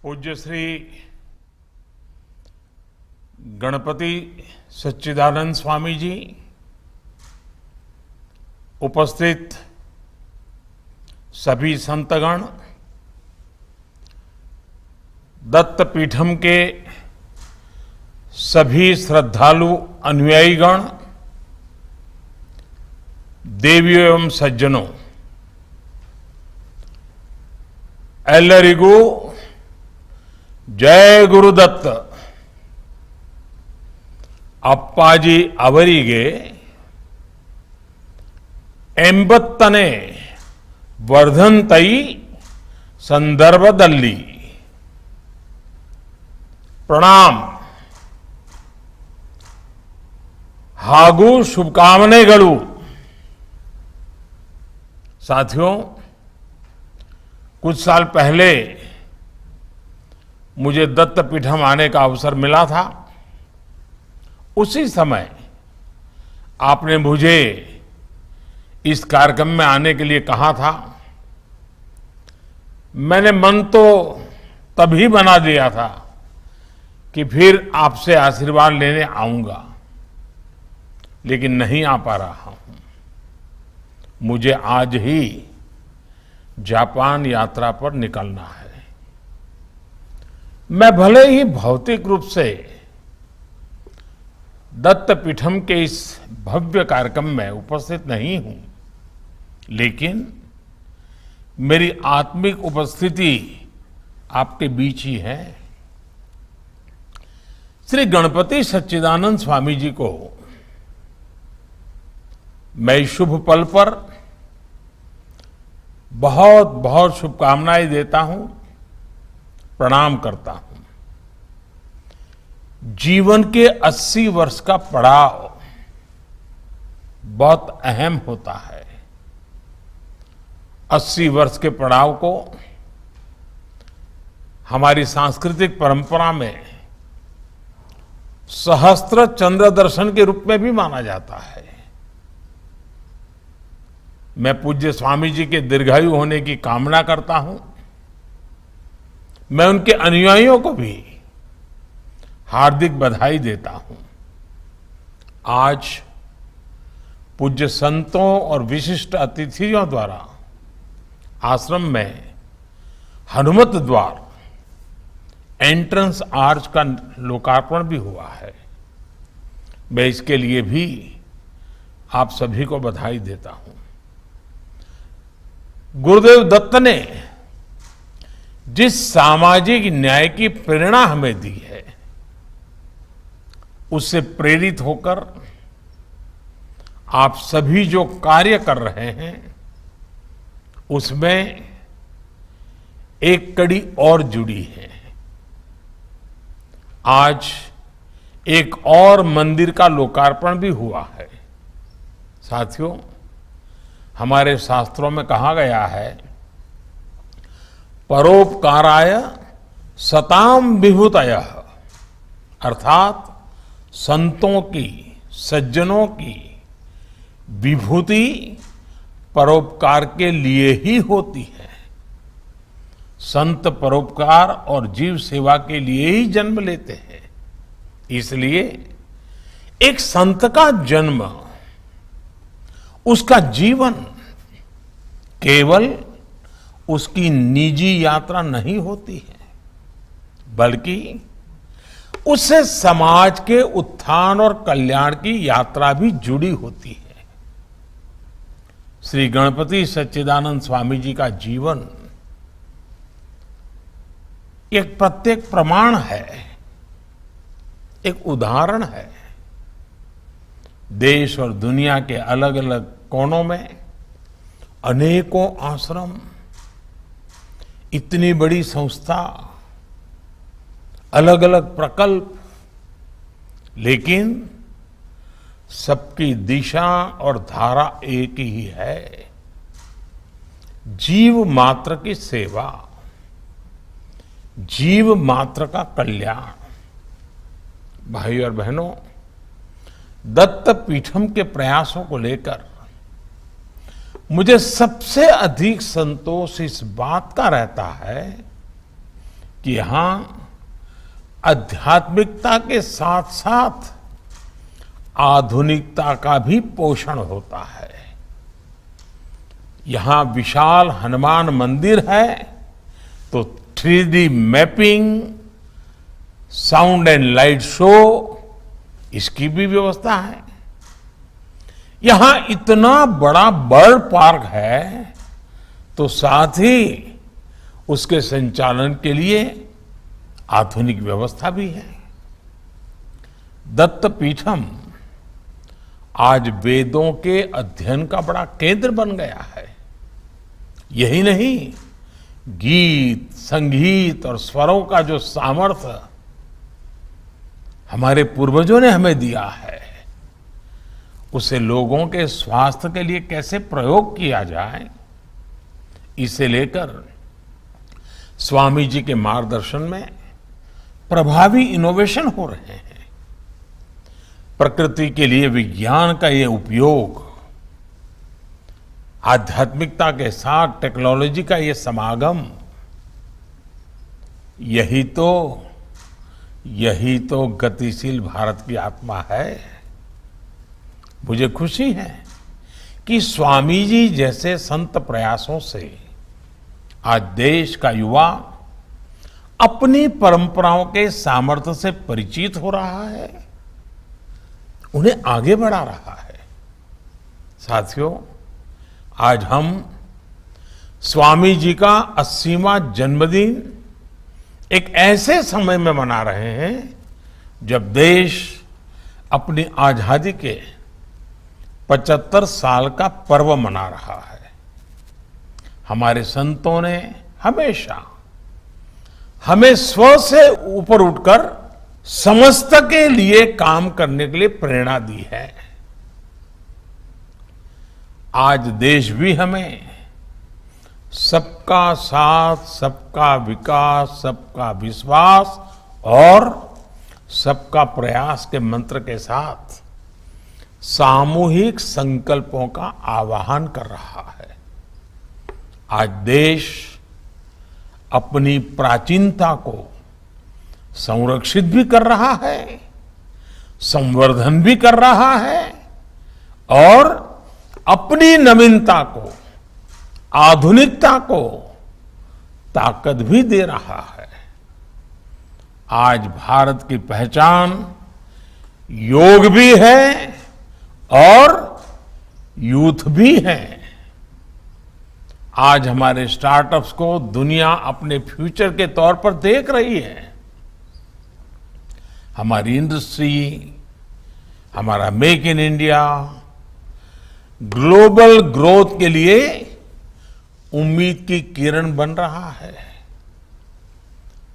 पूज्य श्री गणपति सच्चिदानंद स्वामी जी, उपस्थित सभी संतगण, दत्तपीठम के सभी श्रद्धालु अनुयायीगण, देवियों एवं सज्जनों, एल्लरिगू जय गुरुदत्त। अप्पाजी अवरिगे ಎಂಬತ್ತನೇ ವರ್ಧಂತೈ ಸಂದರ್ಭದಲ್ಲಿ प्रणाम ಹಾಗೂ शुभकामनेಗಳು। साथियों, कुछ साल पहले मुझे दत्तपीठम आने का अवसर मिला था। उसी समय आपने मुझे इस कार्यक्रम में आने के लिए कहा था। मैंने मन तो तभी बना दिया था कि फिर आपसे आशीर्वाद लेने आऊंगा, लेकिन नहीं आ पा रहा हूं। मुझे आज ही जापान यात्रा पर निकलना है। मैं भले ही भौतिक रूप से दत्तपीठम के इस भव्य कार्यक्रम में उपस्थित नहीं हूं, लेकिन मेरी आत्मिक उपस्थिति आपके बीच ही है। श्री गणपति सच्चिदानंद स्वामी जी को मैं इस शुभ पल पर बहुत बहुत शुभकामनाएं देता हूं, प्रणाम करता हूं। जीवन के 80 वर्ष का पड़ाव बहुत अहम होता है। 80 वर्ष के पड़ाव को हमारी सांस्कृतिक परंपरा में सहस्त्र चंद्र दर्शन के रूप में भी माना जाता है। मैं पूज्य स्वामी जी के दीर्घायु होने की कामना करता हूं। मैं उनके अनुयायियों को भी हार्दिक बधाई देता हूं। आज पूज्य संतों और विशिष्ट अतिथियों द्वारा आश्रम में हनुमत द्वार एंट्रेंस आर्च का लोकार्पण भी हुआ है। मैं इसके लिए भी आप सभी को बधाई देता हूं। गुरुदेव दत्त ने जिस सामाजिक न्याय की प्रेरणा हमें दी है, उससे प्रेरित होकर आप सभी जो कार्य कर रहे हैं, उसमें एक कड़ी और जुड़ी है। आज एक और मंदिर का लोकार्पण भी हुआ है। साथियों, हमारे शास्त्रों में कहा गया है, परोपकाराय सताम विभूतयः, अर्थात संतों की, सज्जनों की विभूति परोपकार के लिए ही होती है। संत परोपकार और जीव सेवा के लिए ही जन्म लेते हैं। इसलिए एक संत का जन्म, उसका जीवन केवल उसकी निजी यात्रा नहीं होती है, बल्कि उससे समाज के उत्थान और कल्याण की यात्रा भी जुड़ी होती है। श्री गणपति सच्चिदानंद स्वामी जी का जीवन एक प्रत्येक प्रमाण है, एक उदाहरण है। देश और दुनिया के अलग अलग कोनों में अनेकों आश्रम, इतनी बड़ी संस्था, अलग अलग प्रकल्प, लेकिन सबकी दिशा और धारा एक ही है, जीव मात्र की सेवा, जीव मात्र का कल्याण। भाई और बहनों, दत्तपीठम के प्रयासों को लेकर मुझे सबसे अधिक संतोष इस बात का रहता है कि यहां आध्यात्मिकता के साथ साथ आधुनिकता का भी पोषण होता है। यहां विशाल हनुमान मंदिर है तो 3D mapping, sound and light show, इसकी भी व्यवस्था है। यहां इतना बड़ा बर्ड पार्क है तो साथ ही उसके संचालन के लिए आधुनिक व्यवस्था भी है। दत्त पीठम आज वेदों के अध्ययन का बड़ा केंद्र बन गया है। यही नहीं, गीत, संगीत और स्वरों का जो सामर्थ्य हमारे पूर्वजों ने हमें दिया है, उसे लोगों के स्वास्थ्य के लिए कैसे प्रयोग किया जाए, इसे लेकर स्वामी जी के मार्गदर्शन में प्रभावी इनोवेशन हो रहे हैं। प्रकृति के लिए विज्ञान का ये उपयोग, आध्यात्मिकता के साथ टेक्नोलॉजी का ये समागम, यही तो गतिशील भारत की आत्मा है। मुझे खुशी है कि स्वामी जी जैसे संत प्रयासों से आज देश का युवा अपनी परंपराओं के सामर्थ्य से परिचित हो रहा है, उन्हें आगे बढ़ा रहा है। साथियों, आज हम स्वामी जी का 80वां जन्मदिन एक ऐसे समय में मना रहे हैं जब देश अपनी आजादी के 75 साल का पर्व मना रहा है। हमारे संतों ने हमेशा हमें स्व से ऊपर उठकर समस्त के लिए काम करने के लिए प्रेरणा दी है। आज देश भी हमें सबका साथ, सबका विकास, सबका विश्वास और सबका प्रयास के मंत्र के साथ सामूहिक संकल्पों का आह्वान कर रहा है। आज देश अपनी प्राचीनता को संरक्षित भी कर रहा है, संवर्धन भी कर रहा है और अपनी नवीनता को, आधुनिकता को ताकत भी दे रहा है। आज भारत की पहचान योग भी है और यूथ भी है। आज हमारे स्टार्टअप्स को दुनिया अपने फ्यूचर के तौर पर देख रही है। हमारी इंडस्ट्री, हमारा make in India global growth के लिए उम्मीद की किरण बन रहा है।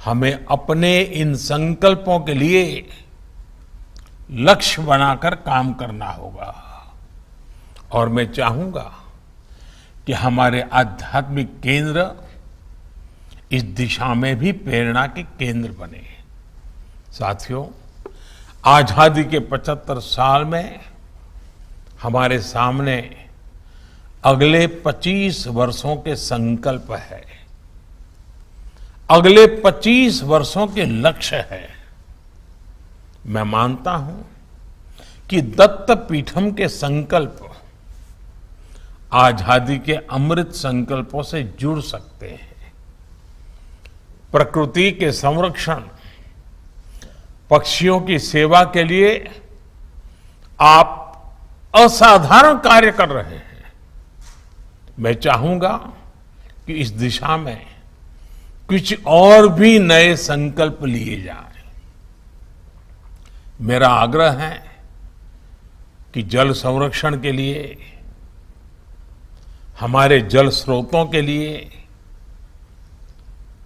हमें अपने इन संकल्पों के लिए लक्ष्य बनाकर काम करना होगा और मैं चाहूंगा कि हमारे आध्यात्मिक केंद्र इस दिशा में भी प्रेरणा के केंद्र बने। साथियों, आजादी के 75 साल में हमारे सामने अगले 25 वर्षों के संकल्प है, अगले 25 वर्षों के लक्ष्य है। मैं मानता हूं कि दत्त पीठम के संकल्प आजादी के अमृत संकल्पों से जुड़ सकते हैं। प्रकृति के संरक्षण, पक्षियों की सेवा के लिए आप असाधारण कार्य कर रहे हैं। मैं चाहूंगा कि इस दिशा में कुछ और भी नए संकल्प लिए जाएं। मेरा आग्रह है कि जल संरक्षण के लिए, हमारे जल स्रोतों के लिए,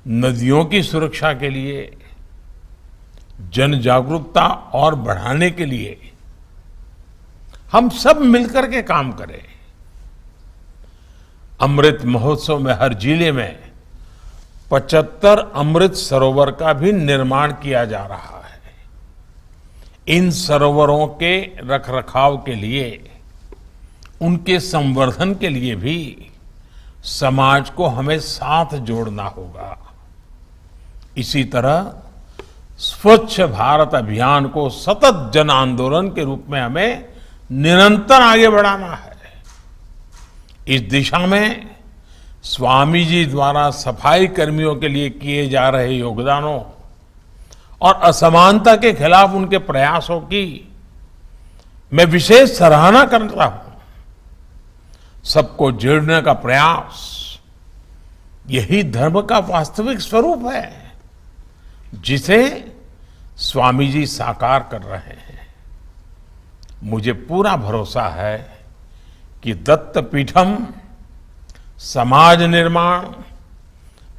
नदियों की सुरक्षा के लिए, जन जागरूकता और बढ़ाने के लिए हम सब मिलकर के काम करें। अमृत महोत्सव में हर जिले में 75 अमृत सरोवर का भी निर्माण किया जा रहा है। इन सरोवरों के रखरखाव के लिए, उनके संवर्धन के लिए भी समाज को हमें साथ जोड़ना होगा। इसी तरह स्वच्छ भारत अभियान को सतत जन आंदोलन के रूप में हमें निरंतर आगे बढ़ाना है। इस दिशा में स्वामी जी द्वारा सफाई कर्मियों के लिए किए जा रहे योगदानों और असमानता के खिलाफ उनके प्रयासों की मैं विशेष सराहना करता हूं। सबको जोड़ने का प्रयास, यही धर्म का वास्तविक स्वरूप है जिसे स्वामी जी साकार कर रहे हैं। मुझे पूरा भरोसा है कि दत्तपीठम समाज निर्माण,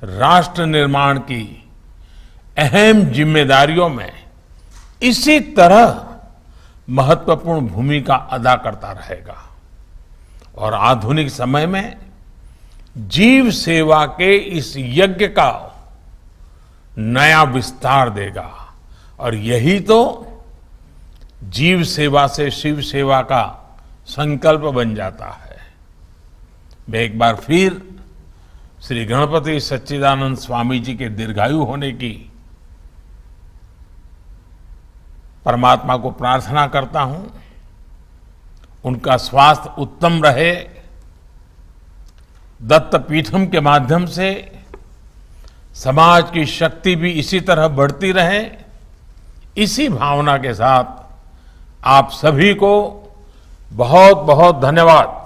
राष्ट्र निर्माण की अहम जिम्मेदारियों में इसी तरह महत्वपूर्ण भूमिका अदा करता रहेगा और आधुनिक समय में जीव सेवा के इस यज्ञ का नया विस्तार देगा। और यही तो जीव सेवा से शिव सेवा का संकल्प बन जाता है। मैं एक बार फिर श्री गणपति सच्चिदानंद स्वामी जी के दीर्घायु होने की परमात्मा को प्रार्थना करता हूं, उनका स्वास्थ्य उत्तम रहे, दत्तपीठम के माध्यम से समाज की शक्ति भी इसी तरह बढ़ती रहे। इसी भावना के साथ आप सभी को बहुत बहुत धन्यवाद।